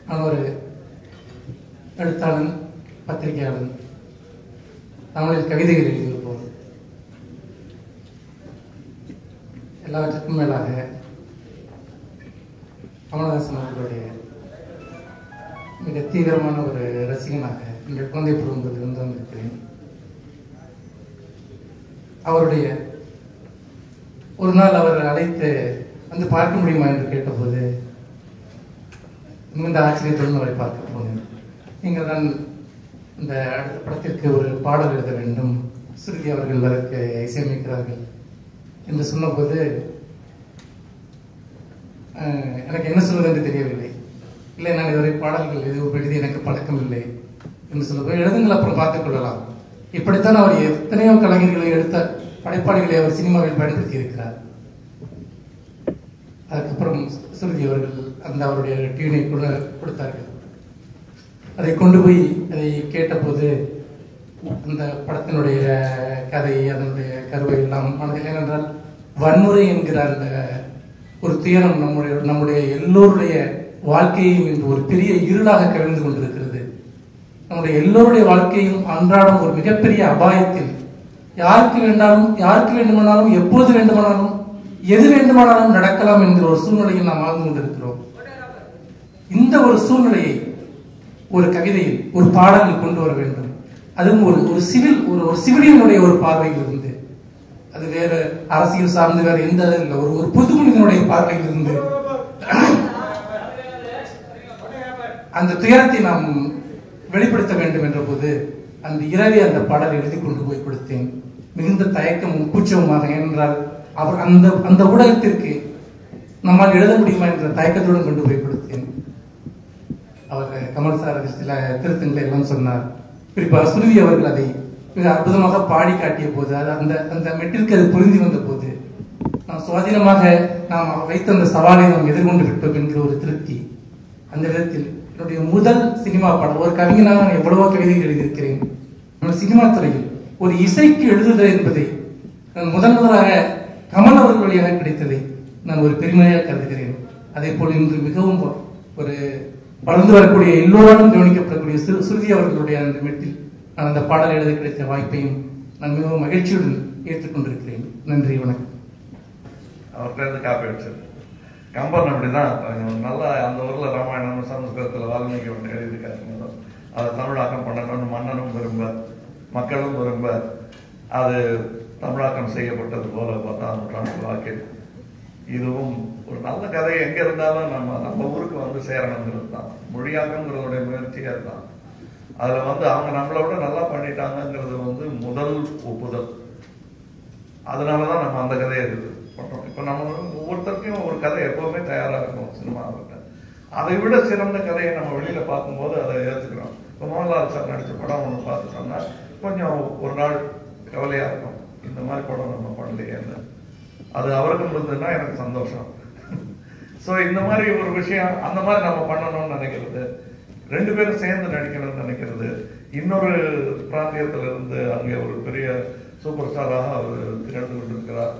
நான் ஒரு எழுத்தாளன், பத்திரிகையாளன், தமிழில் கவிதைகள் எழுதியிருப்போம். எல்லாவற்றுக்கும் மேலாக கமலஹாசன் அவர்களுடைய மிக தீவிரமான ஒரு ரசிகனாக இந்த குழந்தை பருவத்தில் இருந்து வந்திருக்கிறேன். அவருடைய ஒரு நாள் அவர் அழைத்து வந்து பார்க்க முடியுமா என்று கேட்டபோது மிகுந்த ஆச்சரியத்துடன் அவரை பார்க்க போனேன். நீங்கள் தான் இந்த அடுத்த படத்திற்கு ஒரு பாடல் எழுத வேண்டும், சுருதி அவர்கள் அதற்கு இசையமைக்கிறார்கள் என்று சொன்னபோது எனக்கு என்ன சொல்வது என்று தெரியவில்லை. இல்லை, நான் இதுவரை பாடல்கள் எதுவும் எழுதி எனக்கு பழக்கம் இல்லை என்று சொல்லும்போது, எழுதுங்கள், அப்புறம் பார்த்துக் கொள்ளலாம். இப்படித்தான் அவர் எத்தனையோ கலைஞர்களை எடுத்த படைப்பாளிகளை அவர் சினிமாவில் பயன்படுத்தி இருக்கிறார். அதுக்கப்புறம் சுருதி அவர்கள் அந்த அவருடைய டியூனை கொடுத்தார்கள். அதை கொண்டு போய் அதை கேட்டபோது அந்த படத்தினுடைய கதை, அதனுடைய கருவை எல்லாம் மனதில், ஏனென்றால் வன்முறை என்கிற அந்த ஒரு துயரம் நம்முடைய எல்லோருடைய வாழ்க்கையும் இன்று ஒரு பெரிய இருளாக கவிழ்ந்து கொண்டிருக்கிறது. நம்முடைய எல்லோருடைய வாழ்க்கையும் அன்றாடம் ஒரு மிகப்பெரிய அபாயத்தில், யாருக்கு வேண்டுமானாலும் எப்போது வேண்டுமானாலும் எது வேண்டுமானாலும் நடக்கலாம் என்கிற ஒரு சூழ்நிலையில் நாம் வாழ்ந்து கொண்டிருக்கிறோம். இந்த ஒரு சூழ்நிலையை ஒரு கவிதையில், ஒரு பாடலில் கொண்டு வர வேண்டும். அதுவும் ஒரு சிவிலியனுடைய ஒரு பார்வையில் இருந்து, அது வேற அரசியல் சார்ந்து வேற எந்த இல்லை, ஒரு பொது மனிதனுடைய பார்வையில் இருந்து அந்த துயரத்தை நாம் வெளிப்படுத்த வேண்டும் என்ற போது அந்த இரவே அந்த பாடலை எழுதி கொண்டு போய் கொடுத்தேன். மிகுந்த தயக்கமும் கூச்சமுமாக. ஏனென்றால் அவர் அந்த ஊடகத்திற்கு நம்மால் எழுத முடியுமா என்ற தயக்கத்துடன் கொண்டு போய் கொடுத்தேன். அவர் கமல் சார் சில திருத்தங்களை எல்லாம் சொன்னார். குறிப்பாக சுருதி அவர்கள் அதை மிக அற்புதமாக பாடி காட்டிய போது, அந்த மெட்டிற்கு அது பொருந்தி வந்த போது, நாம் சுவாதீனமாக நாம் வைத்த அந்த சவாலை நாம் எதிர்கொண்டு விட்டோம் என்கிற ஒரு திருப்தி. அந்த விதத்தில் என்னுடைய முதல் சினிமா பாடல், ஒரு கவிஞனாக நான் எவ்வளவோ கவிதைகள் எழுதியிருக்கிறேன். சினிமா துறையில் ஒரு இசைக்கு எழுதுதல் என்பதை நான் முதலாக கமல் அவர்கள் வழியாக கிடைத்ததை நான் ஒரு பெருமையாக கருதுகிறேன். அதே போல் இன்று மிகவும் ஒரு வளர்ந்து வரக்கூடிய எல்லோராலும் கவனிக்கப்படக்கூடிய சுருதி அவர்களுடைய அந்த மெட்டில் நான் அந்த பாடல் எழுத கிடைத்த வாய்ப்பையும் நான் மிகவும் மகிழ்ச்சியுடன் ஏற்றுக்கொண்டிருக்கிறேன். நன்றி, வணக்கம். அவர்கிட்ட காப்பி அடிச்சது கம்பன் அப்படிதான் நல்லா அந்த ஊர்ல ராமாயணம் சமஸ்கிருதத்தில் வால்மீகி ஒன்று எழுதியிருக்காரு. அதை தமிழாக்கம் பண்ணணும்னு மன்னனும் விரும்ப, மக்களும் விரும்ப, அது தமிழாக்கம் செய்யப்பட்டது போல 10ஆம் நூற்றாண்டு வாக்கில். இதுவும் ஒரு நல்ல கதை எங்க இருந்தாலும் நம்ம ஊருக்கு வந்து சேரணுங்கிறது தான் மொழியாக்கங்கிறதுடைய முயற்சியா தான். அதுல அவங்க நம்மளை விட நல்லா பண்ணிட்டாங்கிறது முதல் ஒப்புதல். அதனாலதான் நம்ம அந்த கதையை பண்றோம். இப்ப நம்ம ஒவ்வொருத்தருக்கும் ஒரு கதை எப்பவுமே தயாரா இருக்கும் சினிமாவிட்ட. அதை விட சிறந்த கதையை நம்ம வெளியில பார்க்கும்போது அதை ஏற்றுக்கிறோம். இப்ப மோகன்லால் சார் நடிச்ச படம் ஒண்ணு பார்த்துட்டோம்னா கொஞ்சம் ஒரு நாள் கவலையா இருக்கும், இந்த மாதிரி படம் நம்ம பண்ணலையேன்னு. அது அவருக்கும் இருந்ததுன்னா எனக்கு சந்தோஷம். சோ இந்த மாதிரி ஒரு விஷயம் அந்த மாதிரி நம்ம பண்ணணும்னு நினைக்கிறது, 2 பேரும் சேர்ந்து நடிக்கணும்னு நினைக்கிறது, இன்னொரு பிராந்தியத்துல இருந்து அங்கே ஒரு பெரிய சூப்பர் ஸ்டாராக அவர் திகழ்ந்து கொண்டிருக்கிறார்,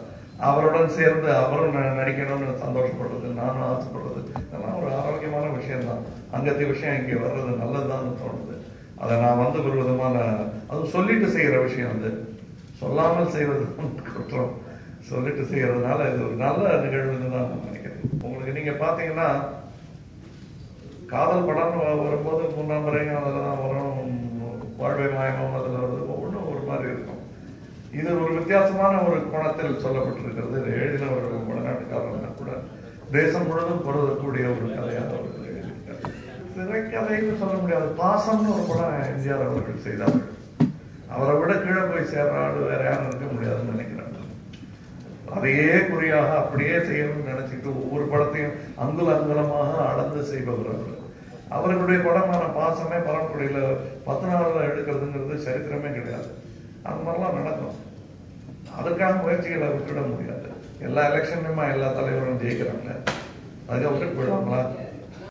அவருடன் சேர்ந்து அவரும் நடிக்கணும்னு சந்தோஷப்படுறது, நானும் ஆசைப்படுறது, இதெல்லாம் ஒரு ஆரோக்கியமான விஷயம்தான். அங்கத்திய விஷயம் இங்கே வர்றது நல்லதுதான் தோணுது. அதை நான் ஒரு விதமான அது சொல்லிட்டு செய்யற விஷயம், சொல்லாமல் செய்வது குற்றம், சொல்லிட்டு செய்யறதுனால இது ஒரு நல்ல நிகழ்வுன்னு தான் நான் நினைக்கிறேன். உங்களுக்கு நீங்க பாத்தீங்கன்னா காதல் படம் வரும்போது 3ஆம் வரையும் அதெல்லாம் வரும், வாழ்வை மாயமும் அதுல வருது, ஒவ்வொன்றும் ஒரு மாதிரி இருக்கும். இது ஒரு வித்தியாசமான ஒரு கோணத்தில் சொல்லப்பட்டிருக்கிறது. இது எழுதினவர்கள் வடநாட்டுக்காரர்கள் கூட தேசம் முழுவதும் பொருதக்கூடிய ஒரு கதையாக அவர்கள் எழுதியிருக்காரு. திரைக்கதைன்னு சொல்ல முடியாது. பாசம்னு ஒரு படம் எம்ஜிஆர் அவர்கள் செய்தார்கள். அவரை விட கீழே போய் சேர்ற ஆடு வேற யாரும் இருக்க முடியாதுன்னு நினைக்கிறாங்க. அதையே குறியாக அப்படியே செய்யணும்னு நினைச்சிட்டு ஒவ்வொரு படத்தையும் அங்குல அங்குலமாக அளந்து செய்பவர் அவர். அவர்களுடைய படமான பாசமே பரம்பரையில 10 நாள்ல எடுக்கிறதுங்கிறது சரித்திரமே கிடையாது. அந்த மாதிரிலாம் நடக்கும். அதற்கான முயற்சிகளை விட்டுட முடியாது. எல்லா எலெக்ஷன்லயுமா எல்லா தலைவரும் ஜெயிக்கிறாங்க, அதுக்காக விட்டுட்டு போயிடுவாங்களா?